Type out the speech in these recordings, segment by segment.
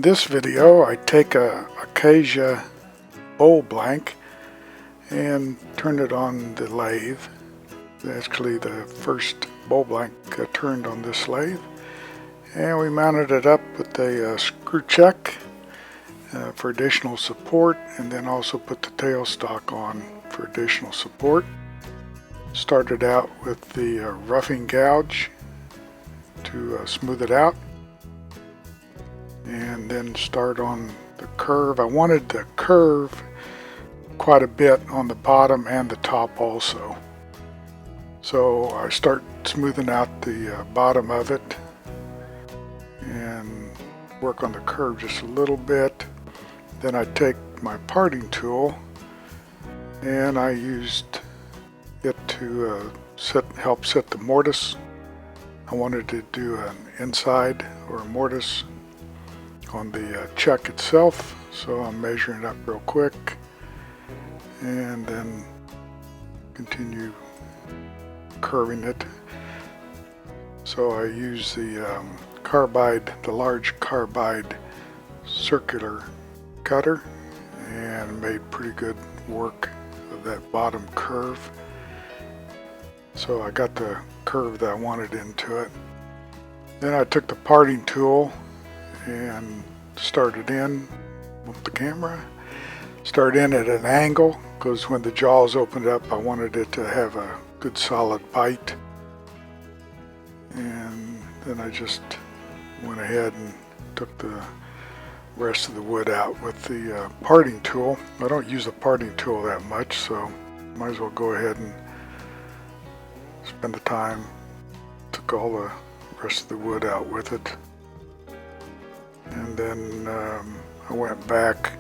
this video I take a Acacia bowl blank and turn it on the lathe. Actually the first bowl blank turned on this lathe, and we mounted it up with a screw check for additional support, and then also put the tailstock on for additional support. Started out with the roughing gouge to smooth it out, and then start on the curve. I wanted the curve quite a bit on the bottom and the top also. So I start smoothing out the bottom of it and work on the curve just a little bit. Then I take my parting tool and I used it to help set the mortise. I wanted to do an inside or a mortise on the chuck itself, so I'm measuring it up real quick and then continue curving it. So I use the carbide, the large carbide circular cutter, and made pretty good work of that bottom curve. So I got the curve that I wanted into it. Then I took the parting tool and started in with the camera. Start in at an angle, because when the jaws opened up I wanted it to have a good solid bite. And then I just went ahead and took the rest of the wood out with the parting tool. I don't use the parting tool that much, so might as well go ahead and spend the time. Took all the rest of the wood out with it. And then I went back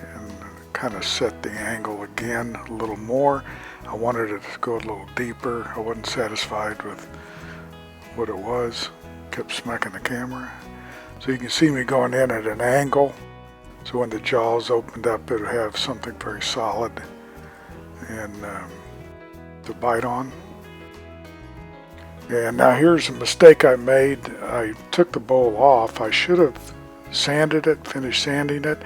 and kind of set the angle again a little more. I wanted it to go a little deeper. I wasn't satisfied with what it was. Kept smacking the camera. So you can see me going in at an angle, so when the jaws opened up it would have something very solid and to bite on. And now here's a mistake I made. I took the bowl off. I should have sanded it, finished sanding it,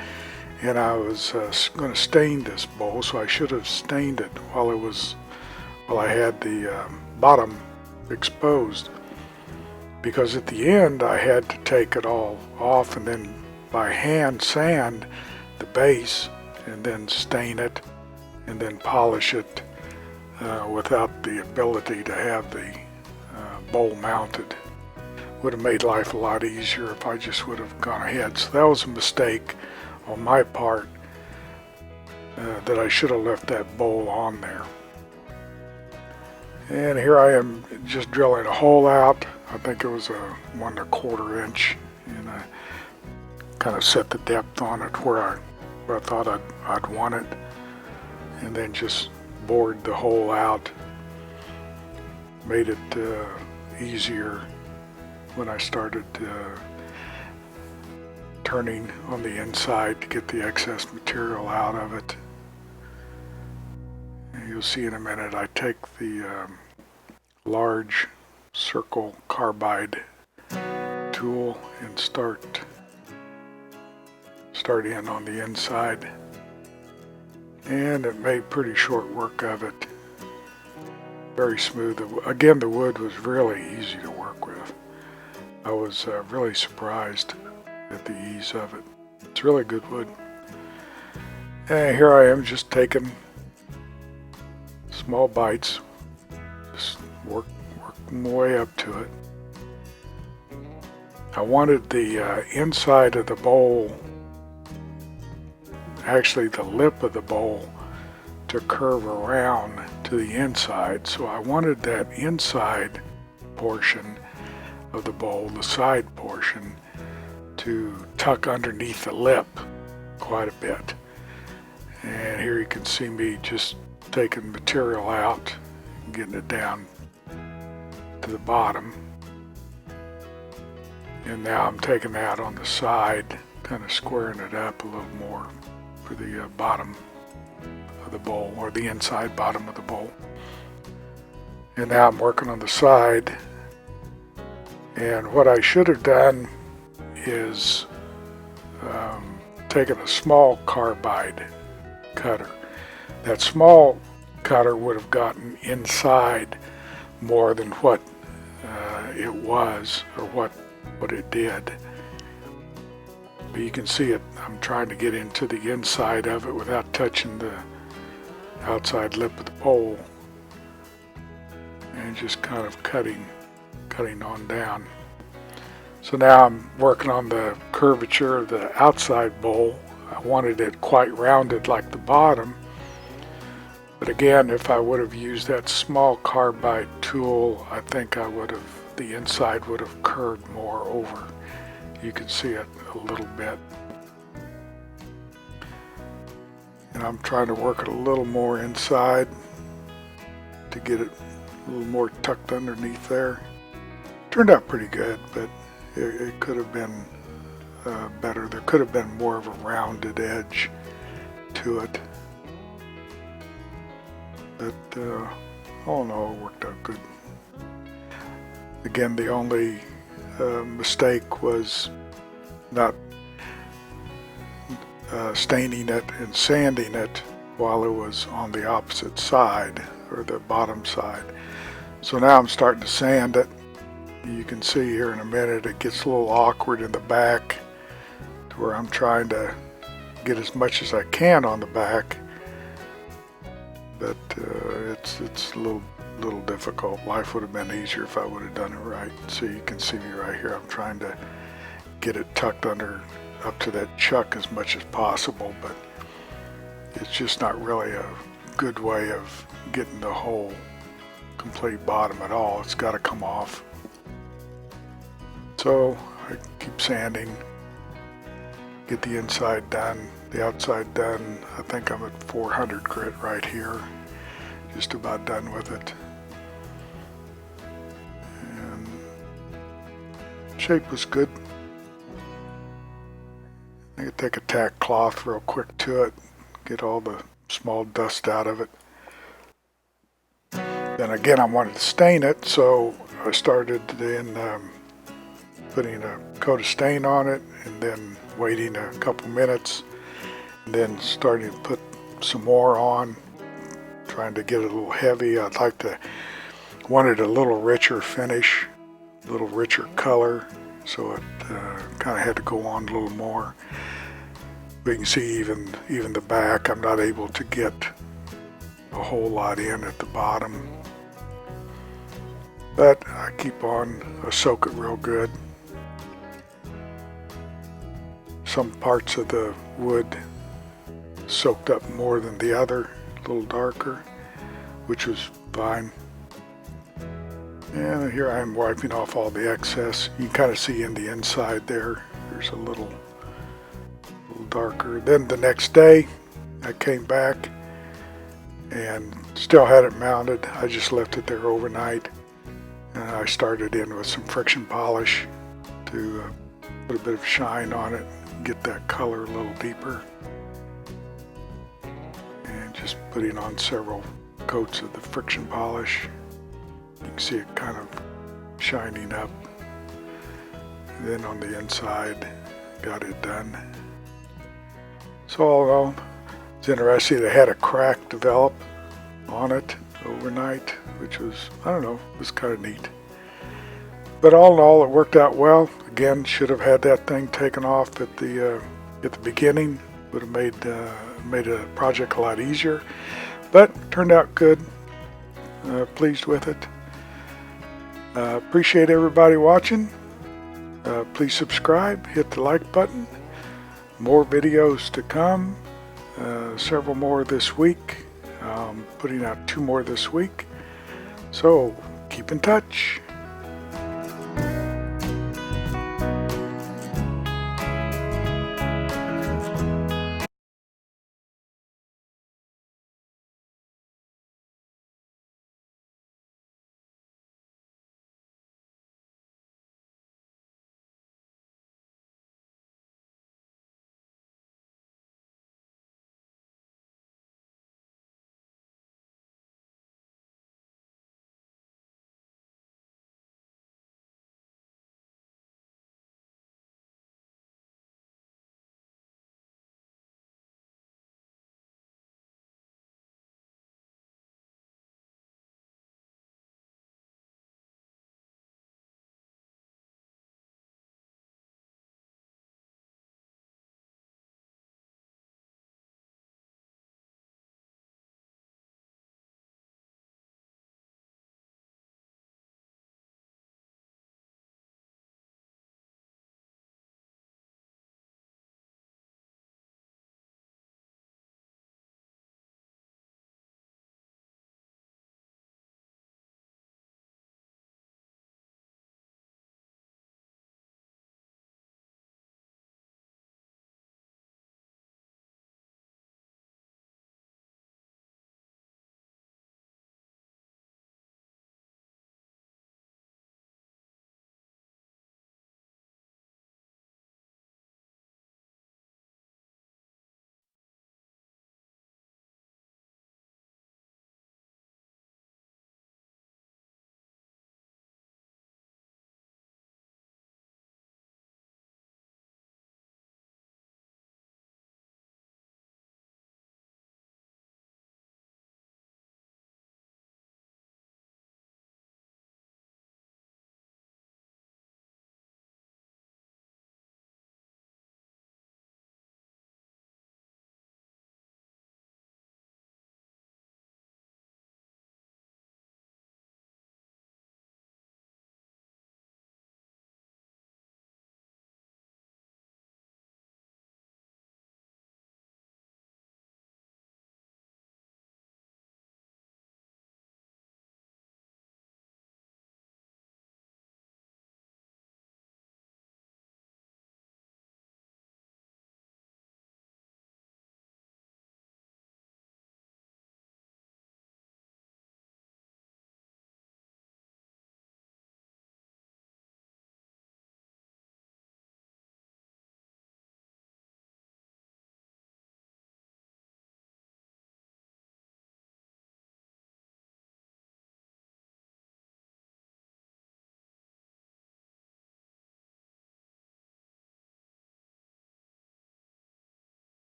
and I was going to stain this bowl, so I should have stained it while I had the bottom exposed, because at the end I had to take it all off and then by hand sand the base and then stain it and then polish it without the ability to have the bowl mounted. Would have made life a lot easier if I just would have gone ahead. So that was a mistake on my part, that I should have left that bowl on there. And here I am just drilling a hole out. I think it was a 1 1/4 inch, and I kind of set the depth on it where I thought I'd want it, and then just bored the hole out. Made it easier when I started turning on the inside to get the excess material out of it. And you'll see in a minute I take the large circle carbide tool and start in on the inside, and it made pretty short work of it. Very smooth. Again, the wood was really easy to work with. I was really surprised at the ease of it. It's really good wood. And here I am just taking small bites, just work my way up to it. I wanted the inside of the bowl, actually the lip of the bowl, to curve around to the inside. So I wanted that inside portion of the bowl, the side portion, to tuck underneath the lip quite a bit. And here you can see me just taking material out and getting it down to the bottom. And now I'm taking that on the side, kind of squaring it up a little more for the bottom of the bowl, or the inside bottom of the bowl. And now I'm working on the side, and what I should have done is taken a small carbide cutter. That small cutter would have gotten inside more than what it was, or what it did. But you can see it. I'm trying to get into the inside of it without touching the outside lip of the pole, and just kind of cutting on down. So now I'm working on the curvature of the outside bowl. I wanted it quite rounded like the bottom, but again, if I would have used that small carbide tool, I think the inside would have curved more over. You can see it a little bit. And I'm trying to work it a little more inside to get it a little more tucked underneath there. Turned out pretty good, but it could have been better. There could have been more of a rounded edge to it. But all in all, it worked out good. Again, the only mistake was not staining it and sanding it while it was on the opposite side, or the bottom side. So now I'm starting to sand it. You can see here in a minute it gets a little awkward in the back, to where I'm trying to get as much as I can on the back, but it's a little difficult. Life would have been easier if I would have done it right. So you can see me right here. I'm trying to get it tucked under up to that chuck as much as possible, but it's just not really a good way of getting the whole complete bottom at all. It's got to come off. So I keep sanding, get the inside done, the outside done. I think I'm at 400 grit right here, just about done with it. And shape was good. I could take a tack cloth real quick to it, get all the small dust out of it. Then again, I wanted to stain it, so I started in putting a coat of stain on it, and then waiting a couple minutes, and then starting to put some more on, trying to get it a little heavy. Wanted a little richer finish, a little richer color, so it kind of had to go on a little more. But you can see even the back, I'm not able to get a whole lot in at the bottom. But I keep on, I soak it real good. Some parts of the wood soaked up more than the other, a little darker, which was fine. And here I am wiping off all the excess. You can kind of see in the inside there's a little darker. Then the next day I came back and still had it mounted. I just left it there overnight, and I started in with some friction polish to put a bit of shine on it, get that color a little deeper, and just putting on several coats of the friction polish. You can see it kind of shining up. And then on the inside, got it done. So all in all, it's interesting. It had a crack develop on it overnight, which was, I don't know, it was kind of neat. But all in all, it worked out well. Again, should have had that thing taken off at the beginning. Would have made a project a lot easier. But turned out good. Pleased with it. Appreciate everybody watching. Please subscribe, hit the like button. More videos to come, several more this week. Putting out 2 more this week. So keep in touch.